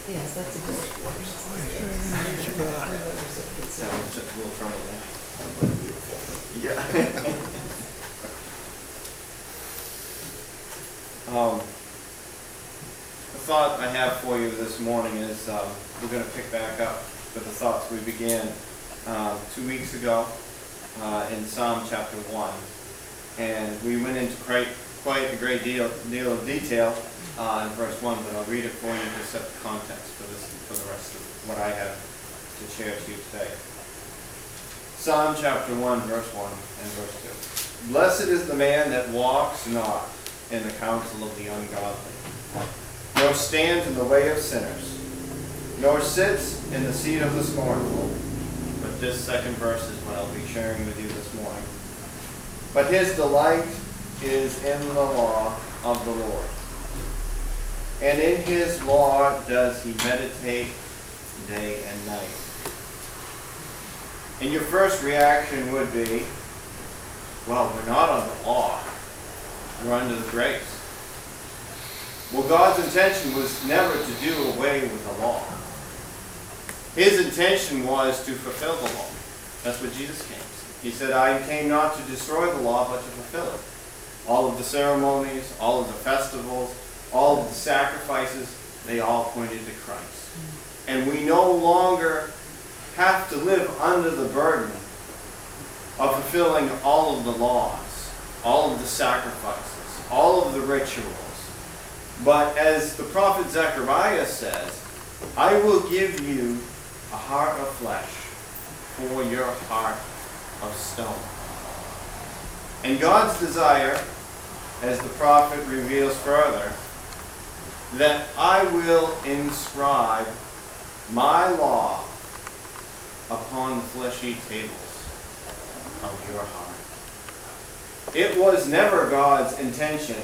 Yes, that's a good. Sounds just a little trouble there. Yeah. The thought I have for you this morning is we're going to pick back up with the thoughts we began 2 weeks ago in Psalm chapter 1. And we went into quite a great deal of detail in verse 1, but I'll read it for you to set the context for the rest of what I have to share to you today. Psalm chapter 1, verse 1 and verse 2. Blessed is the man that walks not in the counsel of the ungodly, nor stands in the way of sinners, nor sits in the seat of the scornful. But this second verse is what I'll be sharing with you this morning. But his delight is in the law of the Lord, and in his law does he meditate day and night. And your first reaction would be, well, we're not under law. We're under the grace. Well, God's intention was never to do away with the law. His intention was to fulfill the law. That's what Jesus came. He said, I came not to destroy the law, but to fulfill it. All of the ceremonies, all of the festivals, all of the sacrifices, they all pointed to Christ. And we no longer have to live under the burden of fulfilling all of the laws, all of the sacrifices, all of the rituals. But as the prophet Zechariah says, I will give you a heart of flesh for your heart of stone. And God's desire, as the prophet reveals further, that I will inscribe my law upon the fleshy tables of your heart. It was never God's intention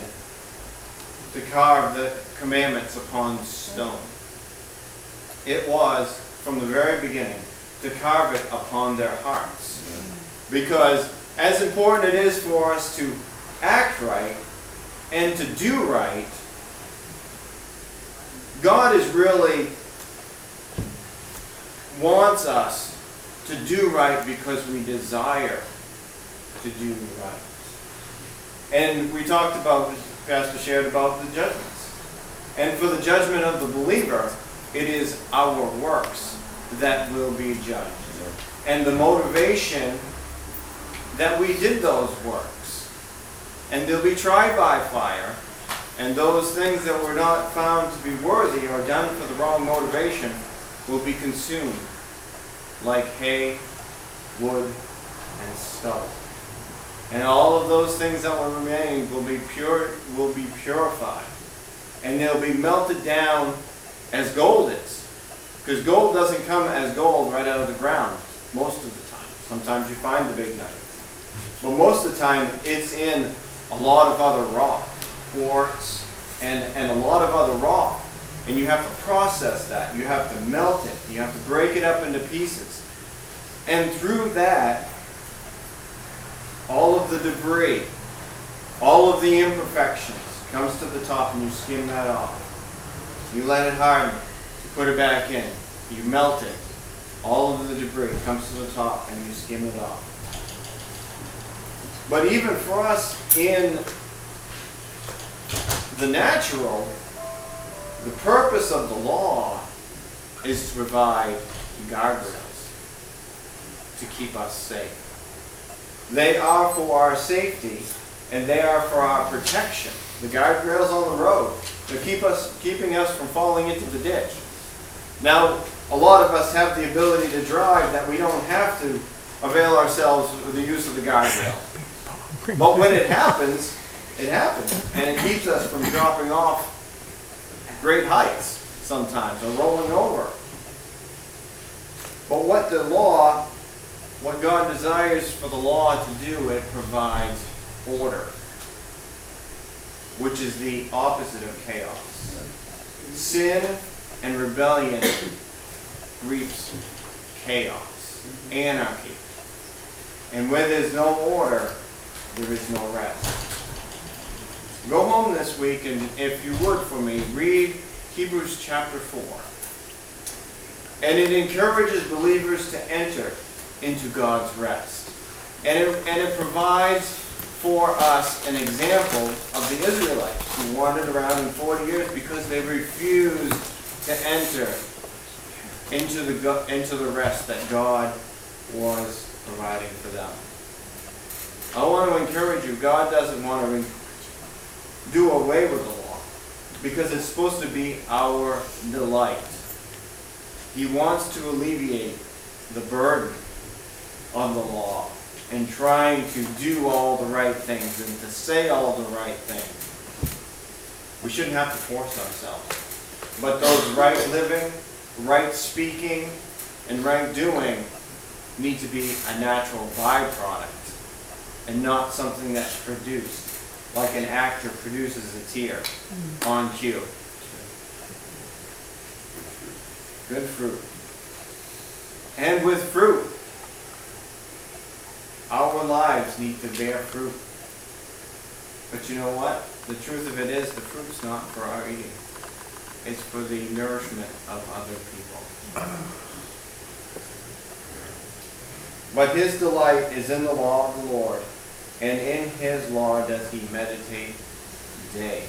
to carve the commandments upon stone. It was, from the very beginning, to carve it upon their hearts. Because as important it is for us to act right and to do right, God is really wants us to do right because we desire to do right. And we talked about, Pastor shared about the judgments. And for the judgment of the believer, it is our works that will be judged. And the motivation that we did those works. And they'll be tried by fire. And those things that were not found to be worthy or done for the wrong motivation will be consumed like hay, wood, and stubble. And all of those things that will remain will be purified. And they'll be melted down as gold is. Because gold doesn't come as gold right out of the ground most of the time. Sometimes you find the big nuggets. But most of the time it's in a lot of other rock, quartz, and a lot of other rock. And you have to process that. You have to melt it. You have to break it up into pieces. And through that, all of the debris, all of the imperfections comes to the top, and you skim that off. You let it harden. You put it back in. You melt it. All of the debris comes to the top, and you skim it off. But even for us in the natural, the purpose of the law is to provide guardrails to keep us safe. They are for our safety, and they are for our protection. The guardrails on the road, they're keeping us from falling into the ditch. Now, a lot of us have the ability to drive that we don't have to avail ourselves of the use of the guardrail. But when it happens, and it keeps us from dropping off great heights sometimes, or rolling over. But what God desires for the law to do, it provides order, which is the opposite of chaos. Sin and rebellion reaps chaos, anarchy. And where there's no order, there is no rest. Go home this week, and if you would for me, read Hebrews chapter 4. And it encourages believers to enter into God's rest. And it provides for us an example of the Israelites who wandered around in 40 years because they refused to enter into the rest that God was providing for them. I want to encourage you, God doesn't want to do away with the law because it's supposed to be our delight. He wants to alleviate the burden of the law and trying to do all the right things and to say all the right things. We shouldn't have to force ourselves. But those right living, right speaking, and right doing need to be a natural byproduct and not something that's produced, like an actor produces a tear on cue. Good fruit. And with fruit, our lives need to bear fruit. But you know what? The truth of it is, the fruit's not for our eating. It's for the nourishment of other people. But his delight is in the law of the Lord, and in his law does he meditate day